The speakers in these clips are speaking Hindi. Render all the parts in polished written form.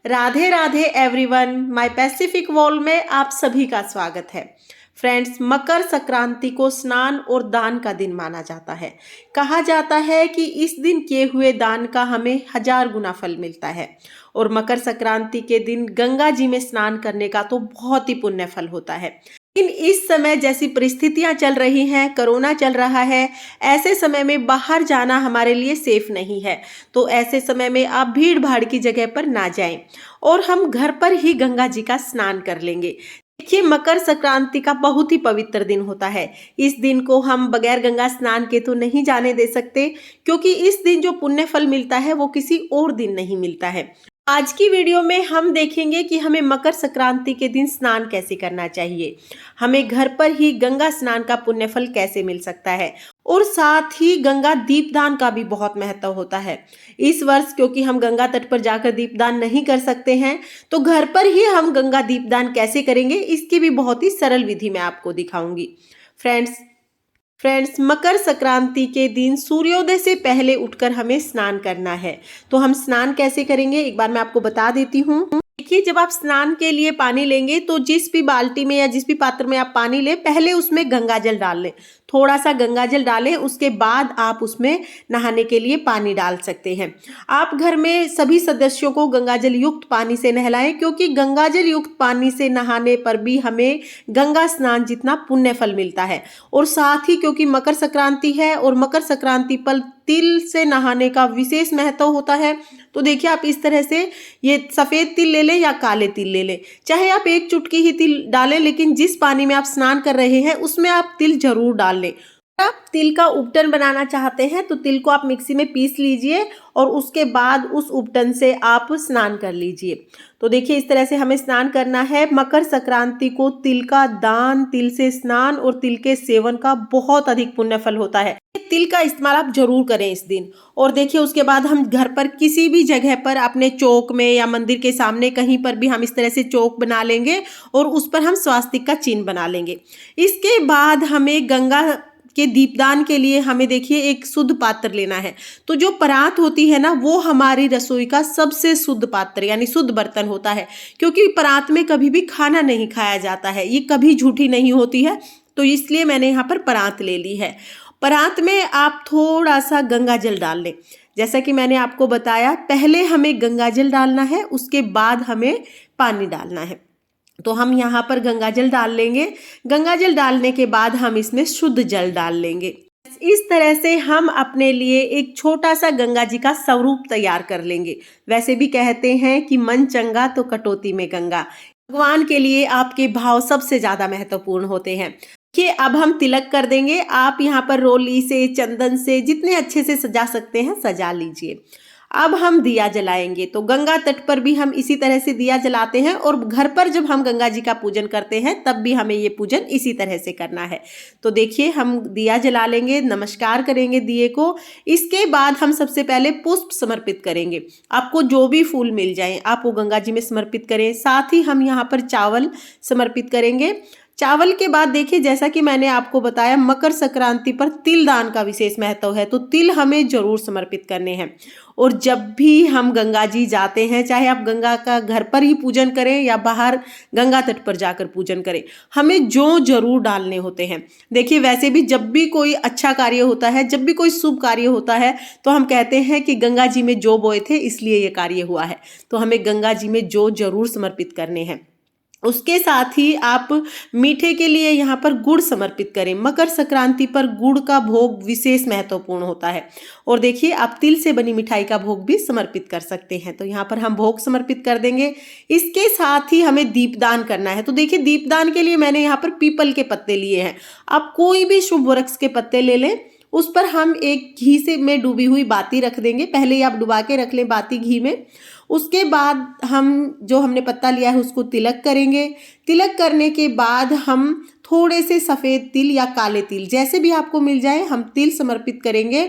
Radhe Radhe everyone, my Pacific wall में आप सभी का स्वागत है। फ्रेंड्स, मकर संक्रांति को स्नान और दान का दिन माना जाता है। कहा जाता है कि इस दिन किए हुए दान का हमें 1000 गुना फल मिलता है और मकर संक्रांति के दिन गंगा जी में स्नान करने का तो बहुत ही पुण्य फल होता है। लेकिन इस समय जैसी परिस्थितियां चल रही हैं, कोरोना चल रहा है, ऐसे समय में बाहर जाना हमारे लिए सेफ नहीं है। तो ऐसे समय में आप भीड़ भाड़ की जगह पर ना जाएं और हम घर पर ही गंगा जी का स्नान कर लेंगे। देखिए, मकर संक्रांति का बहुत ही पवित्र दिन होता है। इस दिन को हम बगैर गंगा स्नान के तो नहीं जाने दे सकते, क्योंकि इस दिन जो पुण्य फल मिलता है वो किसी और दिन नहीं मिलता है। आज की वीडियो में हम देखेंगे कि हमें मकर संक्रांति के दिन स्नान कैसे करना चाहिए, हमें घर पर ही गंगा स्नान का पुण्य फल कैसे मिल सकता है और साथ ही गंगा दीपदान का भी बहुत महत्व होता है। इस वर्ष क्योंकि हम गंगा तट पर जाकर दीपदान नहीं कर सकते हैं, तो घर पर ही हम गंगा दीपदान कैसे करेंगे, इसकी भी बहुत ही सरल विधि मैं आपको दिखाऊंगी। फ्रेंड्स, मकर संक्रांति के दिन सूर्योदय से पहले उठकर हमें स्नान करना है। तो हम स्नान कैसे करेंगे एक बार मैं आपको बता देती हूँ। देखिए, जब आप स्नान के लिए पानी लेंगे तो जिस भी बाल्टी में या जिस भी पात्र में आप पानी लें, पहले उसमें गंगा जल डाल लें। थोड़ा सा गंगा जल डालें, उसके बाद आप उसमें नहाने के लिए पानी डाल सकते हैं। आप घर में सभी सदस्यों को गंगा जल युक्त पानी से नहलाएं, क्योंकि गंगा जल युक्त पानी से नहाने पर भी हमें गंगा स्नान जितना पुण्य फल मिलता है। और साथ ही क्योंकि मकर संक्रांति है और मकर संक्रांति पर तिल से नहाने का विशेष महत्व होता है, तो देखिए आप इस तरह से ये सफ़ेद तिल ले लें या काले तिल ले लें, चाहे आप एक चुटकी ही तिल डालें, लेकिन जिस पानी में आप स्नान कर रहे हैं उसमें आप तिल जरूर डाल लें। आप तिल का उपटन बनाना चाहते हैं तो तिल को आप मिक्सी में पीस लीजिए और उसके बाद उस उपटन से आप स्नान कर लीजिए। तो देखिए, इस तरह से हमें स्नान करना है। मकर संक्रांति को तिल का दान, तिल से स्नान और तिल के सेवन का बहुत अधिक पुण्य फल होता है। तिल का इस्तेमाल आप जरूर करें इस दिन। और देखिए, उसके बाद हम घर पर किसी भी जगह पर अपने चौक में या मंदिर के सामने कहीं पर भी हम इस तरह से चौक बना लेंगे और उस पर हम स्वास्तिक का चिन्ह बना लेंगे। इसके बाद हमें गंगा के दीपदान के लिए हमें देखिए एक शुद्ध पात्र लेना है। तो जो परात होती है ना, वो हमारी रसोई का सबसे शुद्ध पात्र यानी शुद्ध बर्तन होता है, क्योंकि परात में कभी भी खाना नहीं खाया जाता है, ये कभी झूठी नहीं होती है। तो इसलिए मैंने यहाँ पर परात ले ली है। परात में आप थोड़ा सा गंगा जल डाल लें। जैसा कि मैंने आपको बताया, पहले हमें गंगा जल डालना है, उसके बाद हमें पानी डालना है। तो हम यहाँ पर गंगा जल डाल लेंगे। गंगा जल डालने के बाद हम इसमें शुद्ध जल डाल लेंगे। इस तरह से हम अपने लिए एक छोटा सा गंगा जी का स्वरूप तैयार कर लेंगे। वैसे भी कहते हैं कि मन चंगा तो कटौती में गंगा। भगवान के लिए आपके भाव सबसे ज्यादा महत्वपूर्ण होते हैं। कि अब हम तिलक कर देंगे। आप यहाँ पर रोली से, चंदन से जितने अच्छे से सजा सकते हैं सजा लीजिए। अब हम दिया जलाएंगे। तो गंगा तट पर भी हम इसी तरह से दिया जलाते हैं और घर पर जब हम गंगा जी का पूजन करते हैं तब भी हमें ये पूजन इसी तरह से करना है। तो देखिए, हम दिया जला लेंगे, नमस्कार करेंगे दिए को। इसके बाद हम सबसे पहले पुष्प समर्पित करेंगे। आपको जो भी फूल मिल जाए आप वो गंगा जी में समर्पित करें। साथ ही हम यहाँ पर चावल समर्पित करेंगे। चावल के बाद देखिए, जैसा कि मैंने आपको बताया, मकर संक्रांति पर तिल दान का विशेष महत्व है, तो तिल हमें जरूर समर्पित करने हैं। और जब भी हम गंगा जी जाते हैं, चाहे आप गंगा का घर पर ही पूजन करें या बाहर गंगा तट पर जाकर पूजन करें, हमें जो जरूर डालने होते हैं। देखिए, वैसे भी जब भी कोई अच्छा कार्य होता है, जब भी कोई शुभ कार्य होता है, तो हम कहते हैं कि गंगा जी में जो बोए थे इसलिए ये कार्य हुआ है। तो हमें गंगा जी में जो जरूर समर्पित करने हैं। उसके साथ ही आप मीठे के लिए यहाँ पर गुड़ समर्पित करें। मकर संक्रांति पर गुड़ का भोग विशेष महत्वपूर्ण होता है। और देखिए, आप तिल से बनी मिठाई का भोग भी समर्पित कर सकते हैं। तो यहाँ पर हम भोग समर्पित कर देंगे। इसके साथ ही हमें दीपदान करना है। तो देखिए, दीपदान के लिए मैंने यहाँ पर पीपल के पत्ते लिए हैं। आप कोई भी शुभ वृक्ष के पत्ते ले लें। उस पर हम एक घी से में डूबी हुई बाती रख देंगे। पहले ही आप डुबा के रख लें बाती घी में। उसके बाद हम जो हमने पत्ता लिया है उसको तिलक करेंगे। तिलक करने के बाद हम थोड़े से सफ़ेद तिल या काले तिल, जैसे भी आपको मिल जाए, हम तिल समर्पित करेंगे।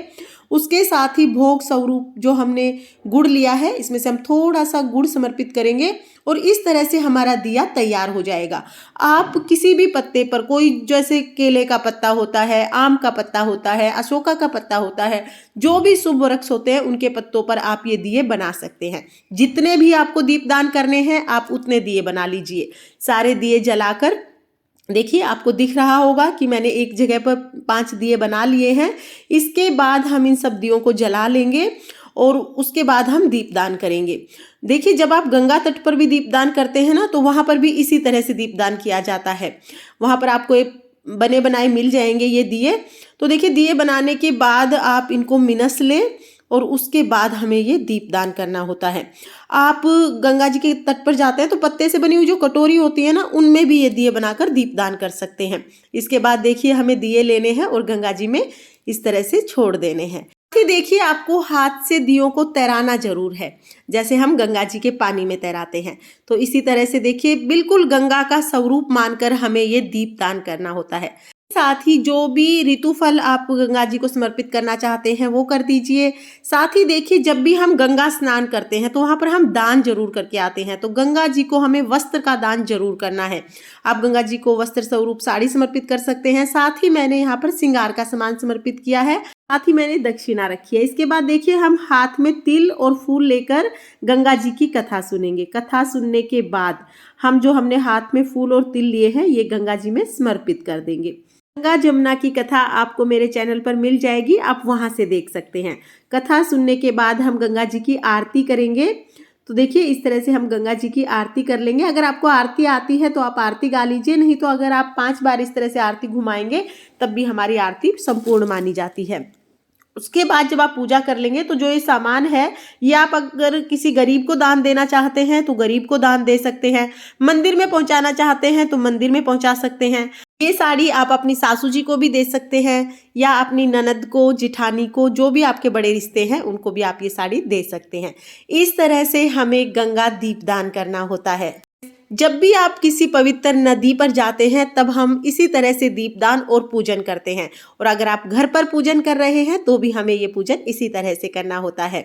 उसके साथ ही भोग स्वरूप जो हमने गुड़ लिया है, इसमें से हम थोड़ा सा गुड़ समर्पित करेंगे और इस तरह से हमारा दिया तैयार हो जाएगा। आप किसी भी पत्ते पर, कोई जैसे केले का पत्ता होता है, आम का पत्ता होता है, अशोका का पत्ता होता है, जो भी शुभ वृक्ष होते हैं उनके पत्तों पर आप ये दिए बना सकते हैं। जितने भी आपको दीपदान करने हैं आप उतने दिए बना लीजिए। सारे दिए जलाकर देखिए, आपको दिख रहा होगा कि मैंने एक जगह पर 5 दिए बना लिए हैं। इसके बाद हम इन सब दियों को जला लेंगे और उसके बाद हम दीपदान करेंगे। देखिए, जब आप गंगा तट पर भी दीपदान करते हैं ना, तो वहाँ पर भी इसी तरह से दीपदान किया जाता है। वहाँ पर आपको एक बने बनाए मिल जाएंगे ये दिए। तो देखिए, दिए बनाने के बाद आप इनको मिनस लें और उसके बाद हमें ये दीपदान करना होता है। आप गंगा जी के तट पर जाते हैं तो पत्ते से बनी हुई जो कटोरी होती है ना, उनमें भी ये दिए बनाकर दीपदान कर सकते हैं। इसके बाद देखिए, हमें दिए लेने हैं और गंगा जी में इस तरह से छोड़ देने हैं। देखिए, आपको हाथ से दियों को तैराना जरूर है, जैसे हम गंगा जी के पानी में तैराते हैं। तो इसी तरह से देखिए, बिल्कुल गंगा का स्वरूप मानकर हमें ये दीपदान करना होता है। साथ ही जो भी ऋतु फल आप गंगा जी को समर्पित करना चाहते हैं वो कर दीजिए। साथ ही देखिए, जब भी हम गंगा स्नान करते हैं तो वहाँ पर हम दान जरूर करके आते हैं। तो गंगा जी को हमें वस्त्र का दान जरूर करना है। आप गंगा जी को वस्त्र स्वरूप साड़ी समर्पित कर सकते हैं। साथ ही मैंने यहाँ पर श्रृंगार का सामान समर्पित किया है। साथ ही मैंने दक्षिणा रखी है। इसके बाद देखिए, हम हाथ में तिल और फूल लेकर गंगा जी की कथा सुनेंगे। कथा सुनने के बाद हम जो हमने हाथ में फूल और तिल लिए हैं ये गंगा जी में समर्पित कर देंगे। गंगा जमुना की कथा आपको मेरे चैनल पर मिल जाएगी, आप वहां से देख सकते हैं। कथा सुनने के बाद हम गंगा जी की आरती करेंगे। तो देखिए, इस तरह से हम गंगा जी की आरती कर लेंगे। अगर आपको आरती आती है तो आप आरती गा लीजिए, नहीं तो अगर आप 5 बार इस तरह से आरती घुमाएंगे तब भी हमारी आरती संपूर्ण मानी जाती है। उसके बाद जब आप पूजा कर लेंगे तो जो ये सामान है ये आप अगर किसी गरीब को दान देना चाहते हैं तो गरीब को दान दे सकते हैं, मंदिर में पहुंचाना चाहते हैं तो मंदिर में पहुंचा सकते हैं। ये साड़ी आप अपनी सासू जी को भी दे सकते हैं या अपनी ननद को, जिठानी को, जो भी आपके बड़े रिश्ते हैं उनको भी आप ये साड़ी दे सकते हैं। इस तरह से हमें गंगा दीपदान करना होता है। जब भी आप किसी पवित्र नदी पर जाते हैं तब हम इसी तरह से दीपदान और पूजन करते हैं। और अगर आप घर पर पूजन कर रहे हैं तो भी हमें ये पूजन इसी तरह से करना होता है।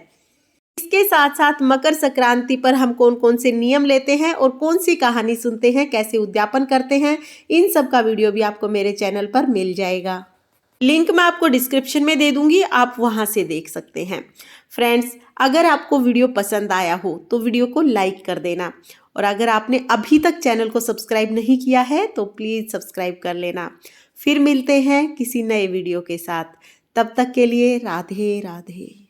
इसके साथ साथ मकर संक्रांति पर हम कौन कौन से नियम लेते हैं और कौन सी कहानी सुनते हैं, कैसे उद्यापन करते हैं, इन सब का वीडियो भी आपको मेरे चैनल पर मिल जाएगा। लिंक मैं आपको डिस्क्रिप्शन में दे दूंगी, आप वहां से देख सकते हैं। फ्रेंड्स, अगर आपको वीडियो पसंद आया हो तो वीडियो को लाइक कर देना और अगर आपने अभी तक चैनल को सब्सक्राइब नहीं किया है तो प्लीज़ सब्सक्राइब कर लेना। फिर मिलते हैं किसी नए वीडियो के साथ, तब तक के लिए राधे राधे।